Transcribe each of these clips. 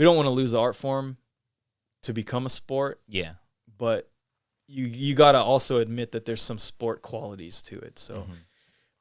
we don't want to lose the art form to become a sport. Yeah. But you got to also admit that there's some sport qualities to it. So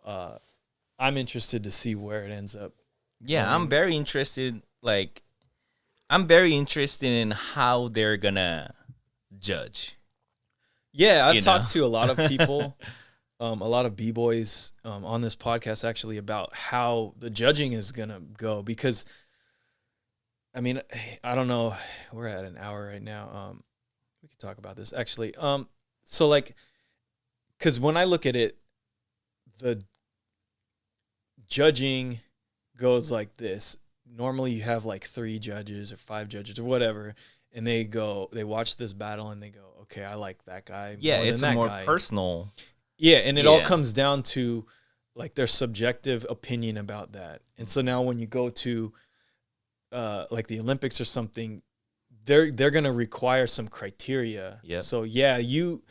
I'm interested to see where it ends up. Yeah, I'm very interested. Like, I'm very interested in how they're gonna judge. Yeah, I've talked to a lot of people, a lot of B-Boys on this podcast actually about how the judging is gonna go. Because, I mean, I don't know. We're at an hour right now. We could talk about this actually. So like, because when I look at it, the judging goes like this. Normally you have like 3 judges or 5 judges or whatever, and they watch this battle and they go, okay, I like that guy. Yeah, it's a more personal. Yeah, and it all comes down to like their subjective opinion about that. And so now when you go to like the Olympics or something, they're going to require some criteria. Yeah. So yeah, you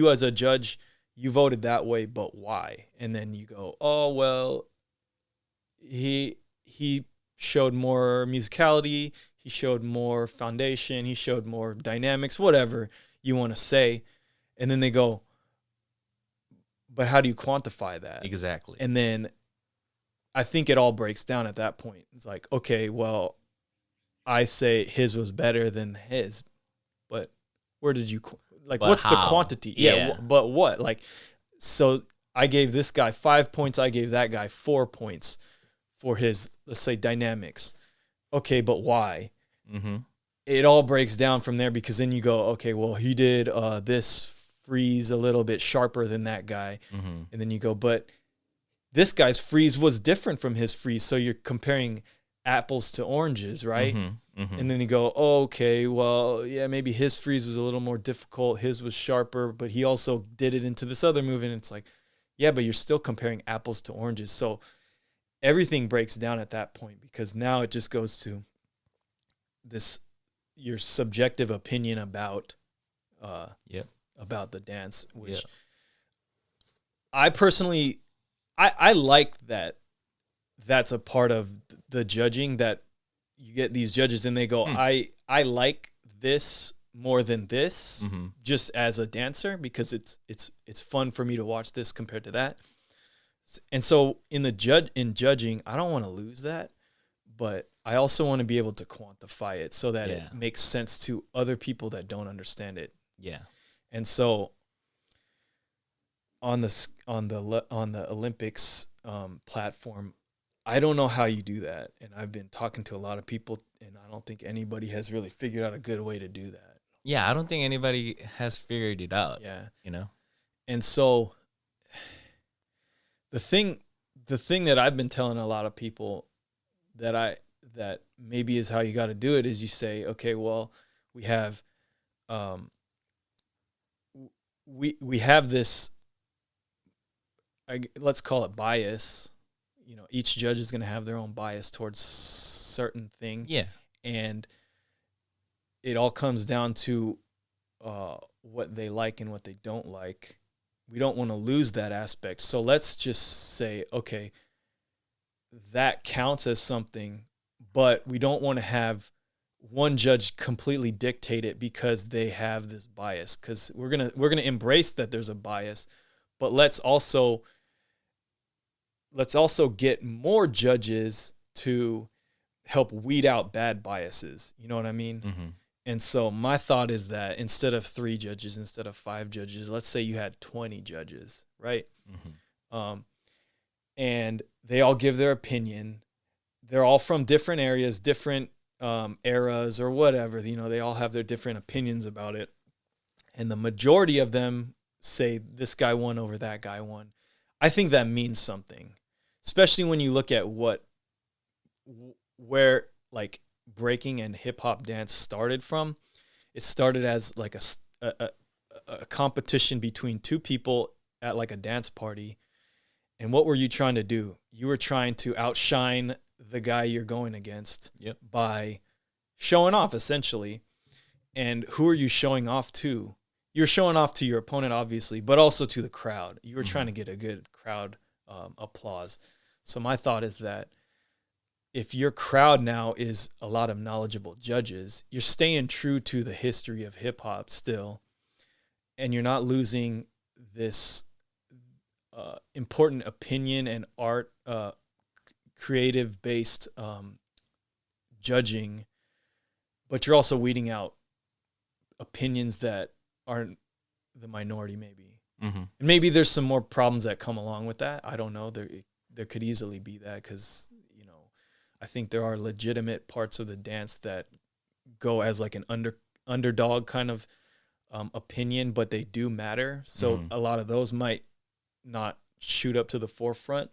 as a judge, you voted that way, but why? And then you go, oh, well, he showed more musicality, he showed more foundation, he showed more dynamics, whatever you want to say. And then they go, but how do you quantify that? Exactly. And then I think it all breaks down at that point. It's like, okay, well, I say his was better than his, but where did you, like, but what's how? the quantity? Yeah. But what? Like, so I gave this guy 5 points, I gave that guy 4 points for his, let's say, dynamics. Okay, but why? Mm-hmm. It all breaks down from there, because then you go, okay, well, he did this freeze a little bit sharper than that guy. Mm-hmm. And then you go, but this guy's freeze was different from his freeze. So you're comparing apples to oranges, right? Mm-hmm. Mm-hmm. And then you go, oh, okay, well, yeah, maybe his freeze was a little more difficult. His was sharper, but he also did it into this other move. And it's like, yeah, but you're still comparing apples to oranges. So everything breaks down at that point, because now it just goes to this, your subjective opinion about, about the dance, which I personally, I like that. That's a part of the judging, that you get these judges and they go, I like this more than this, just as a dancer, because it's fun for me to watch this compared to that. And so in judging, I don't want to lose that, but I also want to be able to quantify it so that it makes sense to other people that don't understand it. Yeah. And so on the Olympics platform, I don't know how you do that. And I've been talking to a lot of people, and I don't think anybody has really figured out a good way to do that. Yeah, I don't think anybody has figured it out. Yeah. You know? And so the thing that I've been telling a lot of people that maybe is how you got to do it is you say, okay, well, we have we have this, let's call it bias. You know, each judge is going to have their own bias towards certain thing. Yeah. And it all comes down to what they like and what they don't like. We don't want to lose that aspect. So let's just say, okay, that counts as something, but we don't want to have one judge completely dictate it because they have this bias, because we're going to embrace that there's a bias, but let's also get more judges to help weed out bad biases. You know what I mean? Mm-hmm. And so my thought is that instead of 3 judges, instead of 5 judges, let's say you had 20 judges, right? Mm-hmm. And they all give their opinion. They're all from different areas, different eras or whatever. You know, they all have their different opinions about it. And the majority of them say this guy won over that guy won. I think that means something, especially when you look at where like breaking and hip hop dance started from. It started as like a competition between 2 people at like a dance party. And what were you trying to do? You were trying to outshine the guy you're going against by showing off, essentially. And who are you showing off to? You're showing off to your opponent, obviously, but also to the crowd. You were trying to get a good crowd applause. So my thought is that if your crowd now is a lot of knowledgeable judges, you're staying true to the history of hip hop still, and you're not losing this important opinion and art, creative based judging, but you're also weeding out opinions that aren't the minority, maybe. Mm-hmm. And maybe there's some more problems that come along with that. I don't know. There could easily be that, because I think there are legitimate parts of the dance that go as like an underdog kind of opinion, but they do matter. So a lot of those might not shoot up to the forefront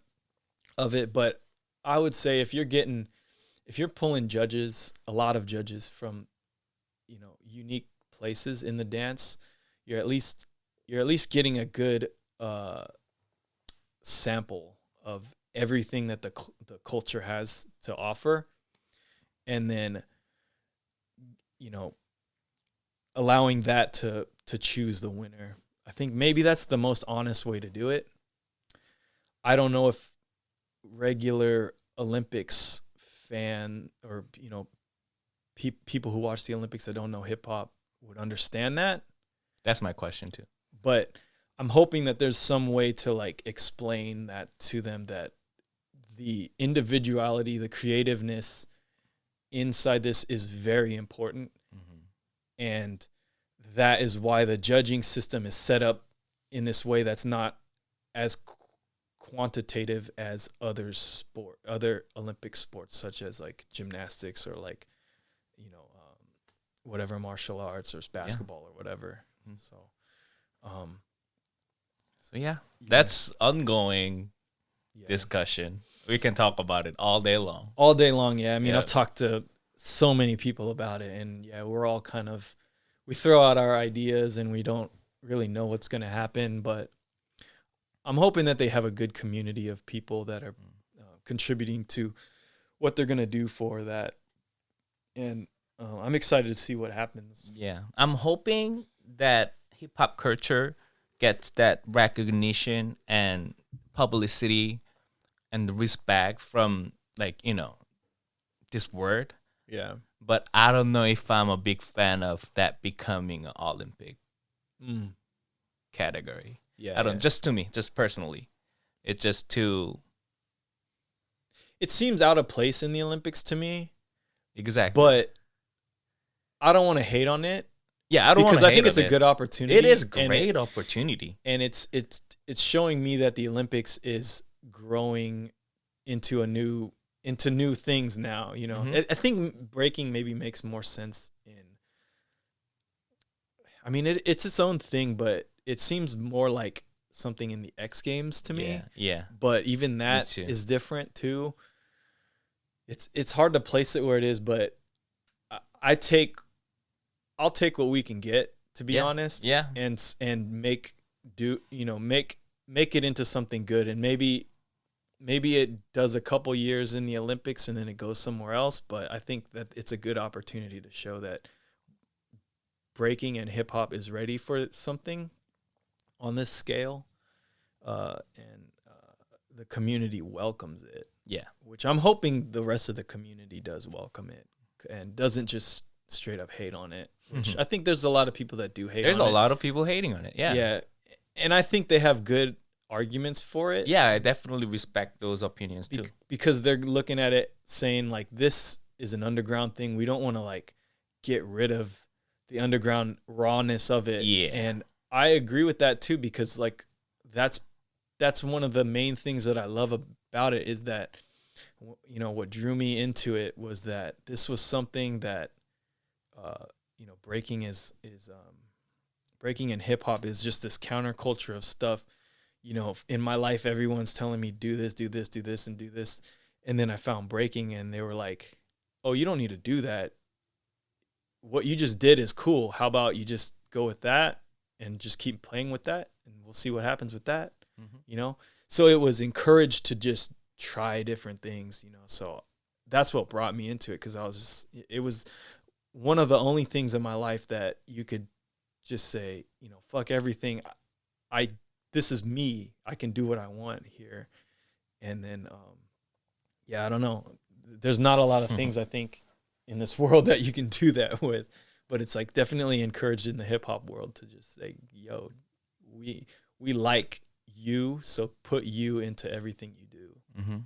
of it. But I would say if you're pulling judges, a lot of judges from, unique places in the dance, you're at least getting a good sample of everything that the culture has to offer, and then allowing that to choose the winner. I think maybe that's the most honest way to do it. I don't know if regular Olympics fan or people who watch the Olympics that don't know hip hop would understand that. That's my question too. But I'm hoping that there's some way to like explain that to them, that the individuality, the creativeness inside this is very important. Mm-hmm. And that is why the judging system is set up in this way that's not as quantitative as other Olympic sports, such as like gymnastics or like, whatever martial arts or basketball or whatever. Mm-hmm. So yeah, that's ongoing discussion. We can talk about it all day long. All day long, yeah. I mean, I've talked to so many people about it, and we're all we throw out our ideas and we don't really know what's going to happen, but I'm hoping that they have a good community of people that are contributing to what they're going to do for that. And I'm excited to see what happens. Yeah. I'm hoping that hip hop culture gets that recognition and publicity and the respect from this word. Yeah. But I don't know if I'm a big fan of that becoming an Olympic category. Yeah. I don't, just to me, just personally. It's just too. It seems out of place in the Olympics to me. Exactly. But I don't want to hate on it. Yeah, I don't want to hate on it. Because I think it's a good opportunity. It is a great opportunity. And it's showing me that the Olympics is growing into new things now, Mm-hmm. I think breaking maybe makes more sense it's its own thing, but it seems more like something in the X Games to me. Yeah. But even that is different too. It's hard to place it where it is, but I'll take what we can get, to be honest. Yeah. And make it into something good, and maybe it does a couple years in the Olympics and then it goes somewhere else. But I think that it's a good opportunity to show that breaking and hip hop is ready for something on this scale. And the community welcomes it. Yeah. Which I'm hoping the rest of the community does welcome it and doesn't just straight up hate on it. Which I think there's a lot of people that do hate on it. There's a lot of people hating on it. Yeah. Yeah. And I think they have good arguments for it. Yeah, I definitely respect those opinions too. Because they're looking at it saying like, this is an underground thing. We don't want to like get rid of the underground rawness of it. Yeah. And I agree with that too, because like that's one of the main things that I love about it, is that what drew me into it was that this was something that breaking breaking in hip hop is just this counterculture of stuff. In my life, everyone's telling me do this, do this, do this, and do this. And then I found breaking and they were like, oh, you don't need to do that. What you just did is cool. How about you just go with that and just keep playing with that, and we'll see what happens with that. Mm-hmm. So it was encouraged to just try different things, so that's what brought me into it. Cause it was one of the only things in my life that you could just say, fuck everything. This is me. I can do what I want here. And then, I don't know. there's not a lot of things I think in this world that you can do that with, but it's like definitely encouraged in the hip hop world to just say, yo, we like you, so put you into everything you do. Mm-hmm.